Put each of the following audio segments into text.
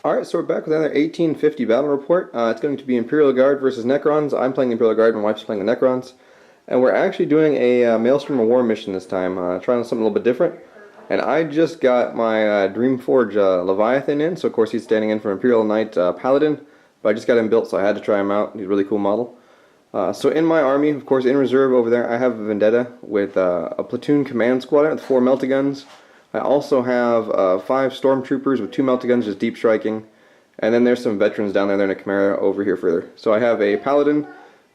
Alright, so we're back with another 1850 battle report. It's going to be Imperial Guard versus Necrons. I'm playing Imperial Guard, my wife's playing the Necrons. And we're actually doing a Maelstrom of War mission this time, trying something a little bit different. And I just got my Dreamforge Leviathan in, so of course he's standing in for Imperial Knight Paladin. But I just got him built, so I had to try him out. He's a really cool model. So in my army, of course in reserve over there, I have a Vendetta with a platoon command squad with 4 melta-guns. I also have 5 stormtroopers with 2 melta-guns, just deep striking. And then there's some veterans down there, they're in a Chimera over here further. So I have a Paladin,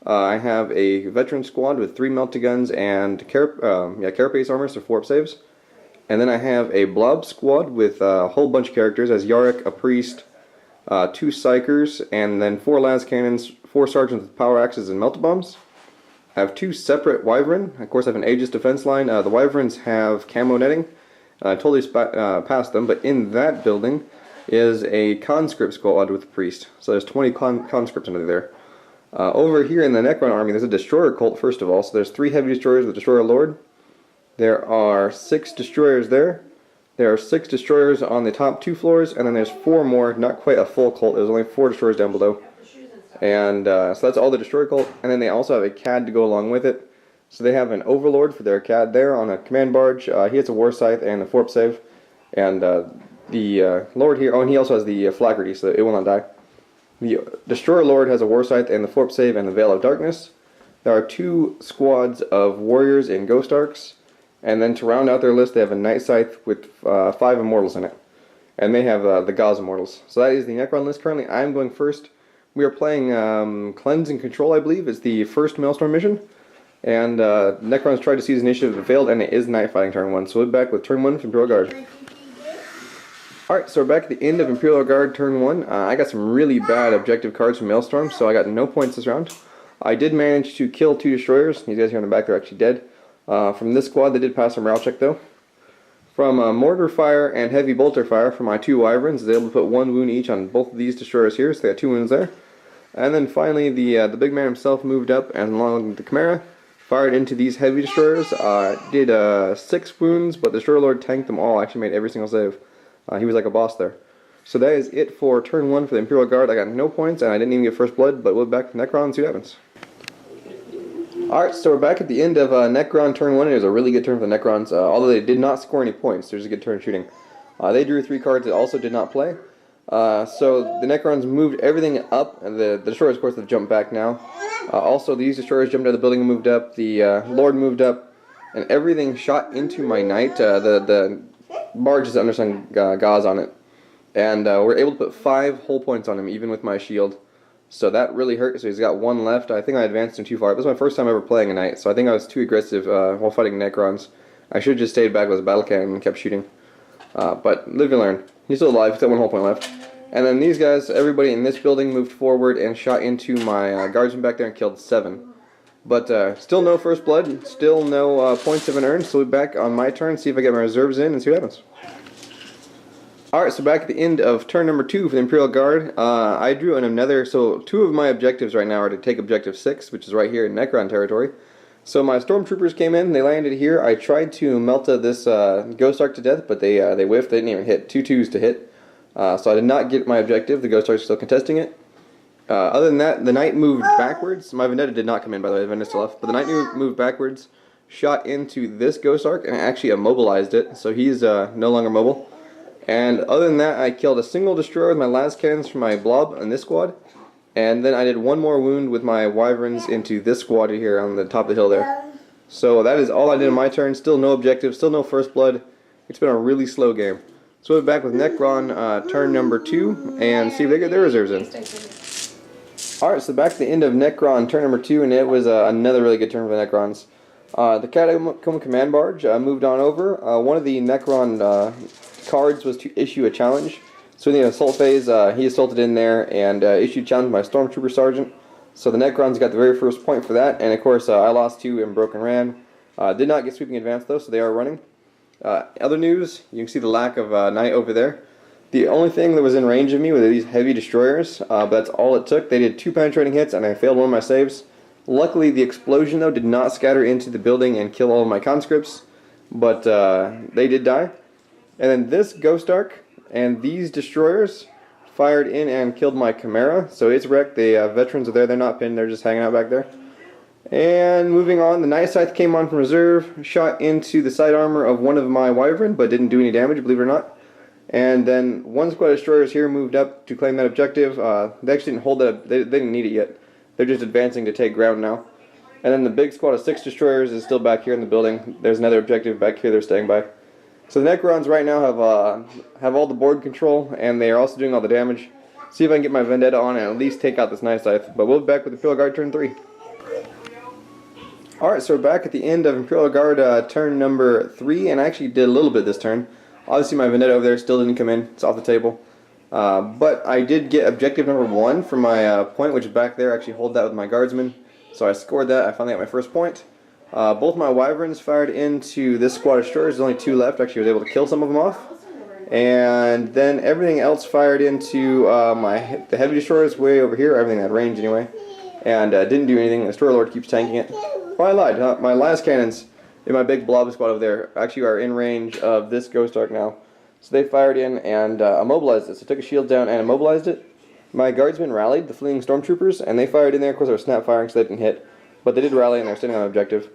I have a veteran squad with 3 melta-guns and carapace armor, so 4 up saves. And then I have a blob squad with a whole bunch of characters, as Yarick, a priest, 2 psychers, and then 4 las cannons, 4 sergeants with power axes and melta bombs. I have 2 separate wyvern. Of course I have an Aegis defense line. The wyverns have camo netting. I totally passed them, but in that building is a conscript squad with a priest. So there's 20 conscripts under there. Over here in the Necron army, there's a destroyer cult first of all. So there's 3 heavy destroyers with Destroyer Lord. There are 6 destroyers there. There are 6 destroyers on the top 2 floors, and then there's 4 more, not quite a full cult. There's only 4 destroyers down below. And so that's all the destroyer cult, and then they also have a CAD to go along with it. So they have an Overlord for their CAD there on a command barge. He has a War Scythe and a 4-up save. And the Lord here, oh, and he also has the Flaherty, so it will not die. The Destroyer Lord has a War Scythe and the 4-up save and the Veil of Darkness. There are 2 squads of Warriors in Ghost Arcs. And then to round out their list, they have a Night Scythe with 5 Immortals in it. And they have the Gauss Immortals. So that is the Necron list currently. I'm going first. We are playing Cleanse and Control, I believe. It's the first Maelstrom mission. And Necrons tried to seize initiative but failed, and it is night fighting turn 1. So we're back with turn 1 from Imperial Guard. Alright, so we're back at the end of Imperial Guard turn 1. I got some really bad objective cards from Maelstrom, so I got no points this round. I did manage to kill 2 destroyers. These guys here in the back, they're actually dead. From this squad, they did pass a morale check though. From mortar fire and heavy bolter fire from my 2 wyverns, they were able to put 1 wound each on both of these destroyers here, so they got 2 wounds there. And then finally, the big man himself moved up and along with the Chimera, fired into these heavy destroyers, did 6 wounds, but the Destroyer Lord tanked them all, actually made every single save. He was like a boss there. So that is it for turn 1 for the Imperial Guard. I got no points, and I didn't even get first blood, but we'll be back to Necron and see what happens. Alright, so we're back at the end of Necron turn 1. It was a really good turn for the Necrons, although they did not score any points. There's a good turn shooting. They drew 3 cards that also did not play. So the Necrons moved everything up, and the destroyers, of course, have jumped back now. Also, these destroyers jumped out of the building and moved up. The Lord moved up, and everything shot into my knight. The barge is under some gauze on it, and we're able to put 5 hull points on him, even with my shield. So that really hurt. So he's got 1 left. I think I advanced him too far. This is my first time ever playing a knight, so I think I was too aggressive while fighting Necrons. I should have just stayed back with his battle cannon and kept shooting. But live and learn. He's still alive. He's got 1 hull point left. And then these guys, everybody in this building moved forward and shot into my guardsman back there and killed 7. But still no first blood, still no points have been earned, so we'll be back on my turn, see if I get my reserves in and see what happens. Alright, so back at the end of turn number 2 for the Imperial Guard, I drew another, so 2 of my objectives right now are to take objective 6, which is right here in Necron territory. So my stormtroopers came in, they landed here. I tried to melta this Ghost Ark to death, but they whiffed, they didn't even hit, 2 2s to hit. So I did not get my objective. The Ghost Ark is still contesting it. Other than that, the Knight moved backwards. My Vendetta did not come in, by the way. The Vendetta still left. But the Knight moved backwards, shot into this Ghost Ark, and actually immobilized it. So he's no longer mobile. And other than that, I killed a single destroyer with my las cannons from my blob in this squad. And then I did 1 more wound with my wyverns into this squad here on the top of the hill there. So that is all I did in my turn. Still no objective. Still no first blood. It's been a really slow game. So we're back with Necron turn number 2 and see if they get their reserves in. Alright, so back to the end of Necron turn number 2, and it was another really good turn for the Necrons. The Catacomb Command Barge moved on over. One of the Necron cards was to issue a challenge. So in the assault phase, he assaulted in there and issued a challenge to my Stormtrooper Sergeant. So the Necrons got the very first point for that, and of course I lost 2 and broke and ran. Did not get sweeping advance though, so they are running. Other news, you can see the lack of Knight over there. The only thing that was in range of me were these heavy destroyers, but that's all it took. They did 2 penetrating hits and I failed 1 of my saves. Luckily the explosion though did not scatter into the building and kill all of my conscripts, but they did die. And then this Ghost Ark and these destroyers fired in and killed my Chimera, so it's wrecked. The veterans are there, they're not pinned, they're just hanging out back there. And moving on, the Night Scythe came on from reserve, shot into the side armor of one of my Wyvern, but didn't do any damage, believe it or not. And then one squad of destroyers here moved up to claim that objective. They actually didn't hold that, they didn't need it yet. They're just advancing to take ground now. And then the big squad of 6 destroyers is still back here in the building. There's another objective back here they're staying by. So the Necrons right now have all the board control, and they are also doing all the damage. See if I can get my Vendetta on and at least take out this Night Scythe. But we'll be back with Imperial Guard turn 3. Alright, so we're back at the end of Imperial Guard turn number 3, and I actually did a little bit this turn. Obviously my Vendetta over there still didn't come in, it's off the table. But I did get objective number 1 for my point, which is back there. I actually hold that with my Guardsmen. So I scored that, I finally got my first point. Both my Wyverns fired into this squad of destroyers, there's only 2 left. Actually I was able to kill some of them off. And then everything else fired into the heavy destroyers way over here, everything had range anyway. And didn't do anything, the Destroyer Lord keeps tanking it. Oh, I lied, my last cannons in my big blob squad over there actually are in range of this Ghost Ark now. So they fired in and immobilized it. So I took a shield down and immobilized it. My Guardsmen rallied, the fleeing stormtroopers, and they fired in there. Of course, they were snap firing, so they didn't hit. But they did rally, and they're sitting on objective.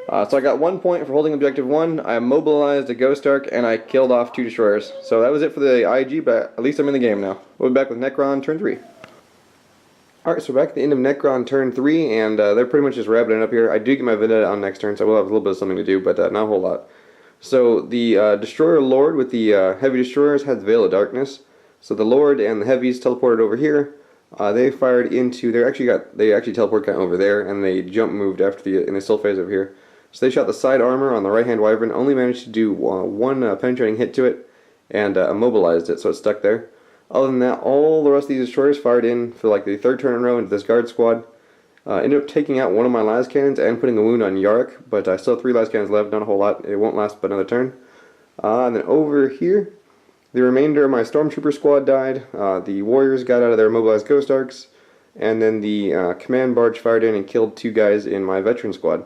So I got 1 point for holding objective 1. I immobilized a Ghost Ark, and I killed off 2 destroyers. So that was it for the IG, but at least I'm in the game now. We'll be back with Necron turn 3. Alright, so back at the end of Necron turn 3, and they're pretty much just wrapping it up here. I do get my Vendetta on next turn, so I will have a little bit of something to do, but not a whole lot. So the Destroyer Lord with the heavy destroyers had the Veil of Darkness. So the Lord and the heavies teleported over here. They fired into, they actually teleported kind of over there, and they jump moved after in the still phase over here. So they shot the side armor on the right hand Wyvern, only managed to do one penetrating hit to it, and immobilized it, so it's stuck there. Other than that, all the rest of these destroyers fired in for like the 3rd turn in a row into this guard squad. Ended up taking out one of my las cannons and putting a wound on Yarick, but I still have 3 las cannons left, not a whole lot. It won't last but another turn. And then over here, the remainder of my Stormtrooper squad died. The Warriors got out of their immobilized Ghost Arks, and then the Command Barge fired in and killed 2 guys in my Veteran squad.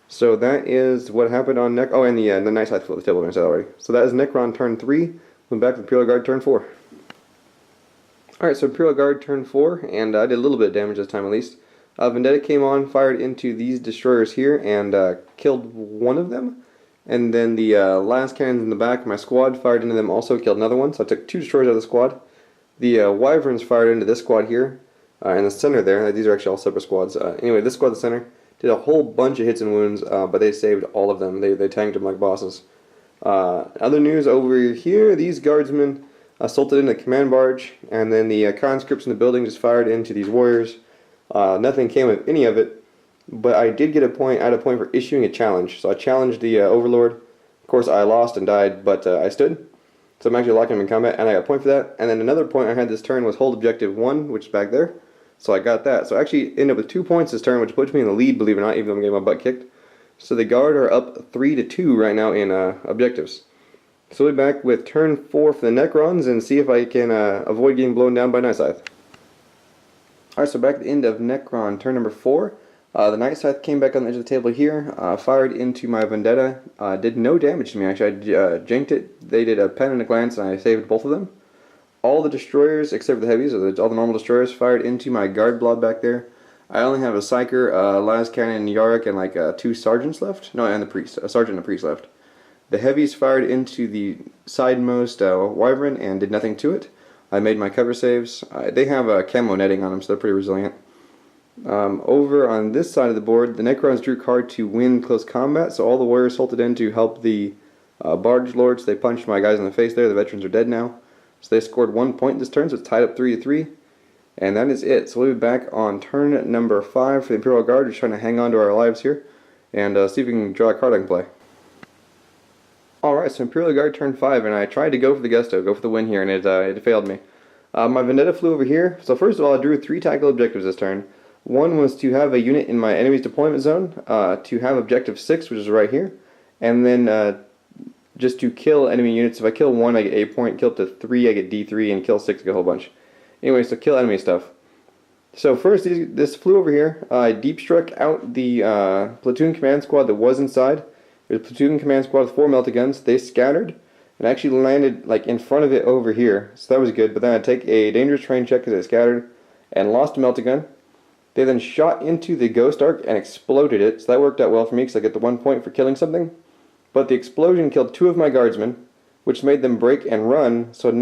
So that is what happened on Oh, and the Night Scythe flew at the table, I said already. So that is Necron turn 3. We're back to Imperial Guard turn 4. Alright, so Imperial Guard turn 4, and I did a little bit of damage this time at least. Vendetta came on, fired into these destroyers here, and killed one of them. And then the last cannons in the back of my squad fired into them, also killed another one. So I took 2 destroyers out of the squad. The Wyverns fired into this squad here, in the center there. These are actually all separate squads. Anyway, this squad, the center, did a whole bunch of hits and wounds, but they saved all of them. They tanked them like bosses. Other news over here, these guardsmen assaulted in the command barge, and then the conscripts in the building just fired into these warriors. Nothing came of any of it, but I did get a point. I had a point for issuing a challenge. So I challenged the Overlord. Of course, I lost and died, but I stood. So I'm actually locking him in combat, and I got a point for that. And then another point I had this turn was hold objective 1, which is back there. So I got that. So I actually ended up with 2 points this turn, which puts me in the lead, believe it or not, even though I'm getting my butt kicked. So the Guard are up 3-2 right now in objectives. So we'll be back with turn 4 for the Necrons and see if I can avoid getting blown down by Night Scythe. Alright, so back at the end of Necron, turn number 4. The Night Scythe came back on the edge of the table here, fired into my Vendetta, did no damage to me actually. I janked it, they did a pen and a glance, and I saved both of them. All the destroyers, except for the heavies, all the normal destroyers, fired into my guard blob back there. I only have a Psyker, las cannon, Yarick, and like 2 sergeants left. No, and the priest, a sergeant and a priest left. The heavies fired into the sidemost Wyvern and did nothing to it. I made my cover saves. They have a camo netting on them, so they're pretty resilient. Over on this side of the board, the Necrons drew card to win close combat, so all the warriors salted in to help the barge lords. They punched my guys in the face there. The veterans are dead now. So they scored 1 point this turn, so it's tied up 3-3. And that is it. So we'll be back on turn number 5 for the Imperial Guard. Just trying to hang on to our lives here and see if we can draw a card I can play. Alright, so Imperial Guard turn 5, and I tried to go for the Gusto, go for the win here, and it failed me. My Vendetta flew over here. So first of all, I drew 3 tactical objectives this turn. One was to have a unit in my enemy's deployment zone, to have objective 6, which is right here, and then just to kill enemy units. If I kill 1, I get A point, kill up to 3, I get D3, and kill 6, I get a whole bunch. Anyway, so kill enemy stuff. So first, this flew over here. I deep struck out the platoon command squad that was inside. There's a platoon command squad with 4 melta guns. They scattered, and actually landed like in front of it over here, so that was good. But then I take a dangerous terrain check because it scattered and lost a meltagun. They then shot into the ghost arc and exploded it, so that worked out well for me because I get the 1 point for killing something. But the explosion killed 2 of my guardsmen, which made them break and run. So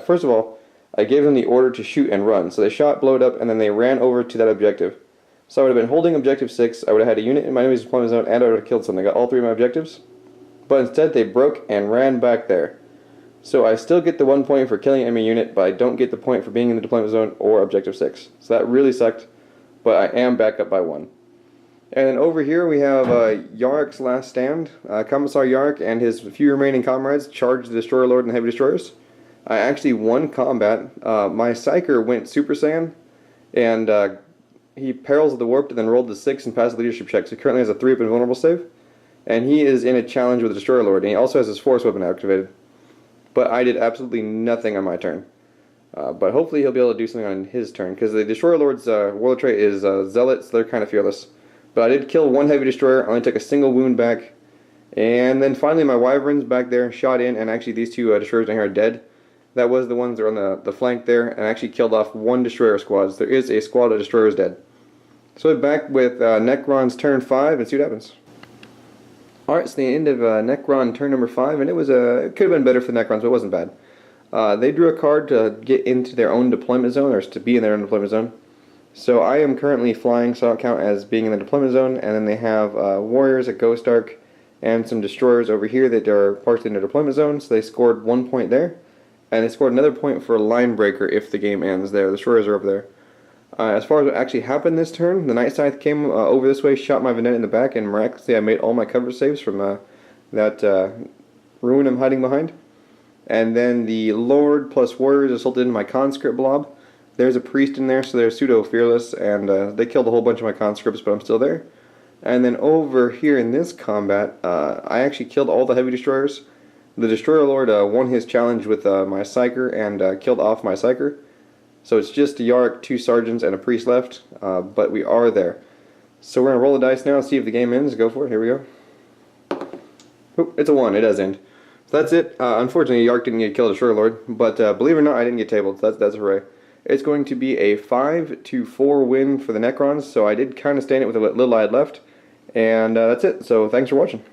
first of all, I gave them the order to shoot and run. So they shot, blowed up, and then they ran over to that objective. So I would have been holding objective 6, I would have had a unit in my enemy's deployment zone, and I would have killed something. I got all 3 of my objectives. But instead they broke and ran back there. So I still get the 1 point for killing an enemy unit, but I don't get the point for being in the deployment zone or objective 6. So that really sucked, but I am back up by 1. And then over here we have Yarick's last stand. Commissar Yarick and his few remaining comrades charged the Destroyer Lord and Heavy Destroyers. I actually won combat. My Psyker went Super Saiyan, and he perils the warp and then rolled the 6 and passed the leadership check. So he currently has a 3 up invulnerable save. And he is in a challenge with the Destroyer Lord, and he also has his Force weapon activated. But I did absolutely nothing on my turn. But hopefully he'll be able to do something on his turn, because the Destroyer Lord's warlord trait is Zealot, so they're kind of fearless. But I did kill 1 heavy destroyer, only took a single wound back. And then finally my Wyverns back there shot in, and actually these 2 destroyers down here are dead. That was the ones that are on the flank there, and actually killed off 1 destroyer squad. So there is a squad of destroyers dead. So we're back with Necron's turn 5 and see what happens. Alright, so the end of Necron turn number 5, and it could have been better for the Necrons, but it wasn't bad. They drew a card to get into their own deployment zone, or to be in their own deployment zone. So I am currently flying, so I don't count as being in the deployment zone, and then they have warriors, a ghost arc, and some destroyers over here that are parked in their deployment zone, so they scored 1 point there. And they scored another point for a line breaker if the game ends there. The destroyers are over there. As far as what actually happened this turn, the Night Scythe came over this way, shot my Venette in the back, and miraculously I made all my cover saves from that ruin I'm hiding behind. And then the Lord plus Warriors assaulted into my conscript blob. There's a priest in there, so they're pseudo-fearless, and they killed a whole bunch of my conscripts, but I'm still there. And then over here in this combat, I actually killed all the heavy destroyers. The Destroyer Lord won his challenge with my Psyker and killed off my Psyker. So it's just a Yarick, 2 sergeants, and a priest left, but we are there. So we're going to roll the dice now and see if the game ends. Go for it. Here we go. Oop, it's a 1. It does end. So that's it. Unfortunately, Yarick didn't get killed, Destroyer Lord, but believe it or not, I didn't get tabled. So that's hooray. It's going to be a 5-4 win for the Necrons, so I did kind of stand it with a little I had left. And that's it. So thanks for watching.